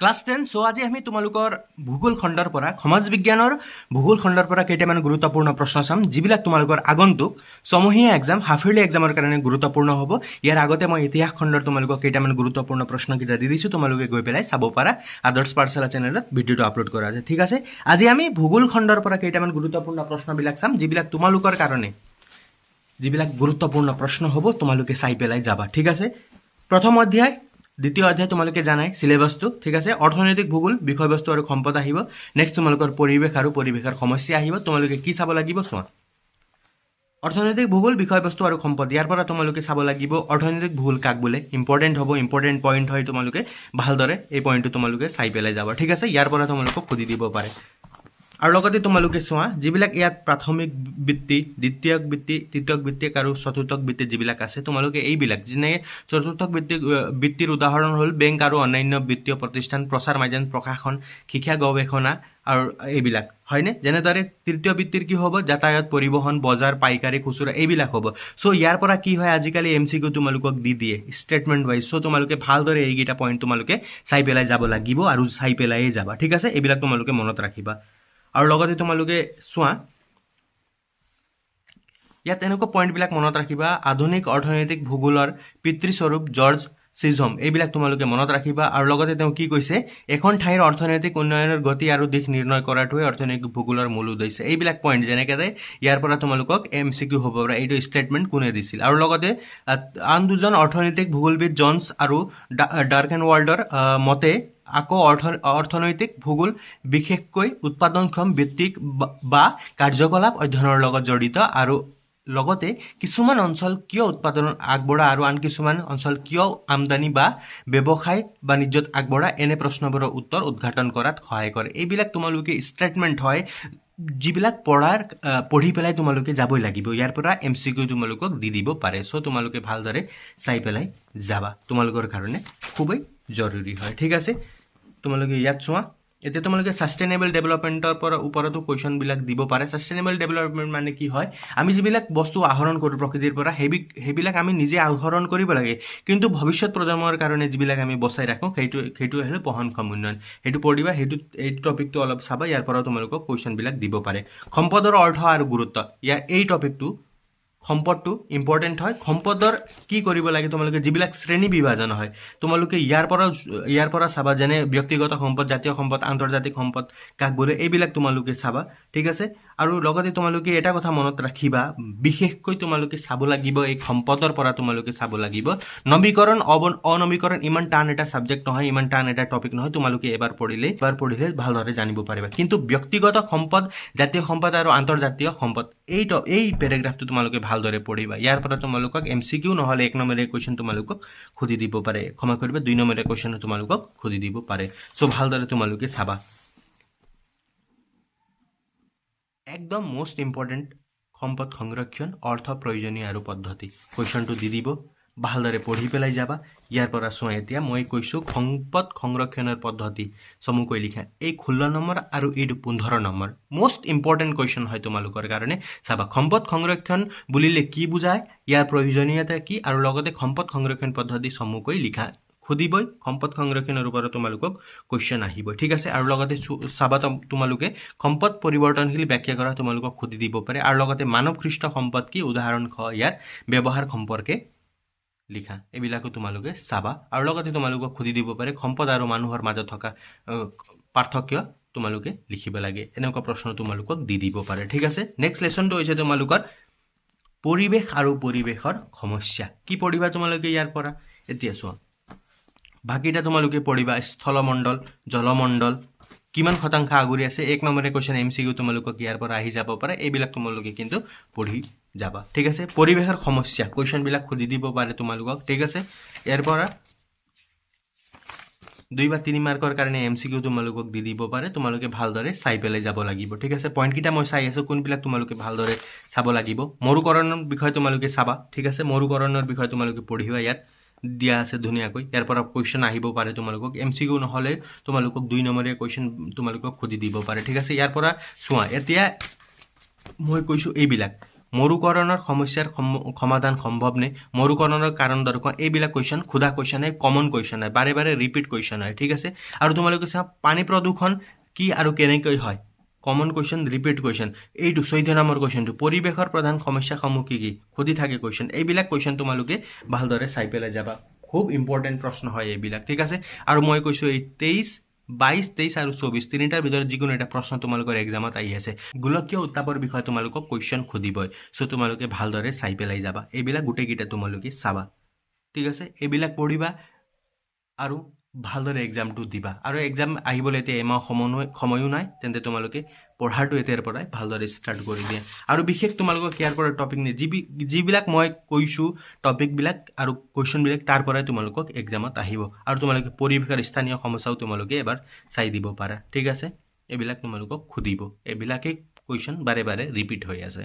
Class 10 so আজি আমি তোমালোকৰ ভূগোল খণ্ডৰ পৰা সমাজ বিজ্ঞানৰ ভূগোল খণ্ডৰ পৰা কেইটামান গুৰুত্বপূৰ্ণ প্ৰশ্ন চাম যিবিলাক তোমালোকৰ আগন্তুক ছমহীয়া এক্সাম হাফ ইয়াৰলি এক্সামৰ কাৰণে গুৰুত্বপূৰ্ণ হ'ব। ইয়াৰ আগতে মই ইতিহাস খণ্ডৰ তোমালোকক কেইটামান গুৰুত্বপূৰ্ণ প্ৰশ্নকেইটা দি দিছোঁ, তোমালোকে গৈ পেলাই চাব পাৰা। আদৰ্শ পাঠশালা চেনেলত ভিডিঅ'টো আপলোড কৰা আছে, ঠিক আছে। আজি আমি ভূগোল খণ্ডৰ পৰা কেইটামান গুৰুত্বপূৰ্ণ প্ৰশ্নবিলাক চাম যিবিলাক তোমালোকৰ কাৰণে যিবিলাক গুৰুত্বপূৰ্ণ প্ৰশ্ন হ'ব তোমালোকে চাই পেলাই যাবা, ঠিক আছে। প্ৰথম অধ্যায় দ্বিতীয় অধ্যায় তোমালোকে জানাই সিলেবাসটো, ঠিক আছে। অৰ্থনৈতিক ভূগোল বিষয়বস্তু আৰু সম্পদ আহিব। নেক্সট তোমালোকৰ পৰিৱেশ আৰু পৰিৱেশৰ সমস্যা আহিব। তোমালোকে কি চাব লাগিব চোৱা। অৰ্থনৈতিক ভূগোল বিষয়বস্তু আৰু সম্পদ, ইয়াৰ পৰা তোমালোকে চাব লাগিব অৰ্থনৈতিক ভূগোল কাক বোলে। ইম্পৰ্টেণ্ট হ'ব, ইম্পৰ্টেণ্ট পইণ্ট হয়, তোমালোকে ভালদৰে এই পইণ্টটো তোমালোকে চাই পেলাই যাবা, ঠিক আছে। ইয়াৰ পৰা তোমালোকক সুধি দিব পাৰে। আৰু লগতে তোমালোকে চোৱা যিবিলাক ইয়াত প্ৰাথমিক বৃত্তি, দ্বিতীয়ক বৃত্তি, তৃতীয়ক বৃত্তিক আৰু চতুৰ্থক বৃত্তি যিবিলাক আছে, তোমালোকে এইবিলাক যেনে চতুৰ্থক বৃত্তিৰ উদাহৰণ হ'ল বেংক আৰু অন্যান্য বিত্তীয় প্ৰতিষ্ঠান, প্ৰচাৰ মাধ্যম, প্ৰশাসন, শিক্ষা গৱেষণা আৰু এইবিলাক হয়নে। যেনেদৰে তৃতীয় বৃত্তিৰ কি হ'ব, যাতায়াত, পৰিবহণ, বজাৰ, পাইকাৰী, খুচুৰা এইবিলাক হ'ব। চ' ইয়াৰ পৰা কি হয়, আজিকালি MCQ তোমালোকক দি দিয়ে ষ্টেটমেণ্ট ৱাইজ। চ' তোমালোকে ভালদৰে এইকেইটা পইণ্ট তোমালোকে চাই পেলাই যাব লাগিব আৰু চাই পেলাইয়ে যাবা, ঠিক আছে। এইবিলাক তোমালোকে মনত ৰাখিবা। আৰু লগতে তোমালোকে চোৱা ইয়াত এনেকুৱা পইণ্টবিলাক মনত ৰাখিবা। আধুনিক অৰ্থনৈতিক ভূগোলৰ পিতৃস্বৰূপ জৰ্জ চিজম, এইবিলাক তোমালোকে মনত ৰাখিবা। আৰু লগতে তেওঁ কি কৈছে, এখন ঠাইৰ অৰ্থনৈতিক উন্নয়নৰ গতি আৰু দিশ নিৰ্ণয় কৰাটোৱে অৰ্থনৈতিক ভূগোলৰ মূল উদ্দেশ্য। এইবিলাক পইণ্ট যেনেকৈ ইয়াৰ পৰা তোমালোকক MCQ হ'ব পাৰে, এইটো ষ্টেটমেণ্ট কোনে দিছিল। আৰু লগতে আন দুজন অৰ্থনৈতিক ভূগোলবিদ জনছ আৰু ডাৰ্কেনৱাল্ডৰ মতে আকৌ অৰ্থনৈতিক ভূগোল বিশেষকৈ উৎপাদনক্ষম ভিত্তিক বা কাৰ্যকলাপ অধ্যয়নৰ লগত জড়িত। আৰু লগতে কিছুমান অঞ্চল কিয় উৎপাদনত আগবঢ়া আৰু আন কিছুমান অঞ্চল কিয় আমদানি বা ব্যৱসায় বাণিজ্যত আগবঢ়া, এনে প্ৰশ্নবোৰৰ উত্তৰ উদ্ঘাটন কৰাত সহায় কৰে। এইবিলাক তোমালোকে ষ্টেটমেণ্ট হয় যিবিলাক পঢ়ি পেলাই তোমালোকে যাবই লাগিব। ইয়াৰ পৰা MCQ তোমালোকক দি দিব পাৰে। চ' তোমালোকে ভালদৰে চাই পেলাই যাবা, তোমালোকৰ কাৰণে খুবেই জৰুৰী হয়, ঠিক আছে। তোমালোকে ইয়াত চোৱা। এতিয়া তোমালোকে ছাষ্টেইনেবল ডেভেলপমেণ্টৰ ওপৰতো কুৱেশ্যনবিলাক দিব পাৰে। ছাষ্টেইনেবল ডেভেলপমেণ্ট মানে কি হয়, আমি যিবিলাক বস্তু আহৰণ কৰোঁ প্ৰকৃতিৰ পৰা সেইবিলাক আমি নিজে আহৰণ কৰিব লাগে, কিন্তু ভৱিষ্যত প্ৰজন্মৰ কাৰণে যিবিলাক আমি বচাই ৰাখোঁ সেইটো হ'ল বহনক্ষম উন্নয়ন। সেইটো পঢ়িবা, এই টপিকটো অলপ চাবা। ইয়াৰ পৰা তোমালোকক কুৱেশ্যনবিলাক দিব পাৰে। সম্পদৰ অৰ্থ আৰু গুৰুত্ব, এই টপিকটো সম্পদটো ইম্পৰ্টেণ্ট হয়। সম্পদৰ কি কৰিব লাগে, তোমালোকে যিবিলাক শ্ৰেণী বিভাজন হয় তোমালোকে ইয়াৰ পৰা চাবা। যেনে ব্যক্তিগত সম্পদ, জাতীয় সম্পদ, আন্তৰ্জাতিক সম্পদ কাক বোলে, এইবিলাক তোমালোকে চাবা, ঠিক আছে। আৰু লগতে তোমালোকে এটা কথা মনত ৰাখিবা, বিশেষকৈ তোমালোকে চাব লাগিব এই সম্পদৰ পৰা তোমালোকে চাব লাগিব নৱীকৰণ অনৱীকৰণ। ইমান টান এটা ছাবজেক্ট নহয়, ইমান টান এটা টপিক নহয়। তোমালোকে এবাৰ পঢ়িলে ভালদৰে জানিব পাৰিবা। কিন্তু ব্যক্তিগত সম্পদ, জাতীয় সম্পদ আৰু আন্তৰ্জাতীয় সম্পদ এই পেৰাগ্ৰাফটো তোমালোকে ভালদৰে পঢ়িবা। ইয়াৰ পৰা তোমালোকক MCQ নহ'লে 1 নম্বৰীয়া কুৱেশ্যন তোমালোকক সুধি দিব পাৰে, ক্ষমা কৰিবা 2 নম্বৰীয়া কুৱেশ্যন তোমালোকক সুধি দিব পাৰে। চ' ভালদৰে তোমালোকে চাবা। একদম মোষ্ট ইম্পৰ্টেণ্ট, সম্পদ সংৰক্ষণ, অৰ্থ, প্ৰয়োজনীয় আৰু পদ্ধতি কুৱেশ্যনটো দি দিব। ভালদৰে পঢ়ি পেলাই যাবা। ইয়াৰ পৰা চোৱা, এতিয়া মই কৈছোঁ সম্পদ সংৰক্ষণৰ পদ্ধতি চমুকৈ লিখা। এই 16 নম্বৰ আৰু এইটো 15 নম্বৰ মোষ্ট ইম্পৰ্টেণ্ট কুৱেশ্যন হয় তোমালোকৰ কাৰণে। চাবা, সম্পদ সংৰক্ষণ বুলিলে কি বুজায়, ইয়াৰ প্ৰয়োজনীয়তা কি, আৰু লগতে সম্পদ সংৰক্ষণ পদ্ধতি চমুকৈ লিখা সুধিবই। সম্পদ সংৰক্ষণৰ ওপৰত তোমালোকক কুৱেশ্যন আহিবই, ঠিক আছে। আৰু লগতে চাবা তোমালোকে সম্পদ পৰিৱৰ্তনশীল ব্যাখ্যা কৰা তোমালোকক সুধি দিব পাৰে। আৰু লগতে মানৱসৃষ্ট সম্পদ কি, উদাহৰণ ইয়াৰ ব্যৱহাৰ সম্পৰ্কে লিখা, এইবিলাকো তোমালোকে চাবা। আৰু লগতে তোমালোকক সুধি দিব পাৰে সম্পদ আৰু মানুহৰ মাজত থকা পাৰ্থক্য তোমালোকে লিখিব লাগে। এনেকুৱা প্ৰশ্ন তোমালোকক দি দিব পাৰে, ঠিক আছে। নেক্সট লেচনটো হৈছে তোমালোকৰ পৰিৱেশ আৰু পৰিৱেশৰ সমস্যা। কি পঢ়িবা তোমালোকে ইয়াৰ পৰা, এতিয়া চোৱা। বাকীটা তোমালোকে পঢ়িবা স্থলমণ্ডল, জলমণ্ডল কিমান শতাংশ আগুৰি আছে। 1 নম্বৰীয়া কুৱেশ্যন MCQ তোমালোকক ইয়াৰ পৰা আহি যাব পাৰে। এইবিলাক তোমালোকে কিন্তু পঢ়ি যাবা, ঠিক আছে। পৰিৱেশৰ সমস্যা কুৱেশ্যনবিলাক সুধি দিব পাৰে তোমালোকক, ঠিক আছে। ইয়াৰ পৰা 2 বা 3 মাৰ্কৰ কাৰণে MCQ তোমালোকক দি দিব পাৰে। তোমালোকে ভালদৰে চাই পেলাই যাব লাগিব, ঠিক আছে। পইণ্টকেইটা মই চাই আছোঁ, কোনবিলাক তোমালোকে ভালদৰে চাব লাগিব। মৰুকৰণৰ বিষয়ে তোমালোকে চাবা, ঠিক আছে। মৰুকৰণৰ বিষয়ে তোমালোকে পঢ়িবা, ইয়াত দিয়া আছে ধুনীয়াকৈ। ইয়াৰ পৰা কুৱেশ্যন আহিব পাৰে তোমালোকক। MCQ নহ'লে তোমালোকক 2 নম্বৰীয়া কুৱেশ্যন তোমালোকক সুধি দিব পাৰে, ঠিক আছে। ইয়াৰ পৰা চোৱা, এতিয়া মই কৈছোঁ এইবিলাক মৰুকৰণৰ সমস্যাৰ সমাধান সম্ভৱ নে মৰুকৰণৰ কাৰণ দৰ্শন এইবিলাক কুৱেশ্যন সোধা কুৱেশ্যন হয় কমন কুৱেশ্যন হয় বাৰে বাৰে ৰিপিট কুৱেশ্যন হয় ঠিক আছে আৰু তোমালোকে চা পানী প্ৰদূষণ কি আৰু কেনেকৈ হয় কমন কুৱেশ্যন ৰিপিট কুৱেশ্যন এইটো 14 নম্বৰ কুৱেশ্যনটো পৰিৱেশৰ প্ৰধান সমস্যাসমূহ কি কি সুধি থাকে কুৱেশ্যন এইবিলাক কুৱেশ্যন তোমালোকে ভালদৰে চাই পেলাই যাবা খুব ইম্পৰ্টেণ্ট প্ৰশ্ন হয় এইবিলাক ঠিক আছে আৰু মই কৈছোঁ এই 22 23 আৰু 24 তিনিটাৰ ভিতৰত যিকোনো এটা প্ৰশ্ন তোমালোকৰ এক্সামত আহি আছে গোলকীয় উত্তাপৰ বিষয়ে তোমালোকক কুৱেশ্যন সুধিবই চ' তোমালোকে ভালদৰে চাই পেলাই যাবা এইবিলাক গোটেইকেইটা তোমালোকে চাবা ঠিক আছে এইবিলাক পঢ়িবা আৰু ভালদৰে এক্সামটো দিবা আৰু এক্সাম আহিবলৈ এতিয়া এমাহ সময়ো নাই তেন্তে তোমালোকে পঢ়াটো এতিয়াৰ পৰাই ভালদৰে ষ্টাৰ্ট কৰি দিয়া আৰু বিশেষ তোমালোকক কেয়াৰ কৰাৰ টপিক নেই যিবিলাক মই কৈছোঁ টপিকবিলাক আৰু কুৱেশ্যনবিলাক তাৰ পৰাই তোমালোকক এক্সামত আহিব আৰু তোমালোকে পৰিৱেশৰ স্থানীয় সমস্যাও তোমালোকে এবাৰ চাই দিব পাৰা ঠিক আছে এইবিলাক তোমালোকক সুধিব এইবিলাকেই কুৱেশ্যন বাৰে বাৰে ৰিপিট হৈ আছে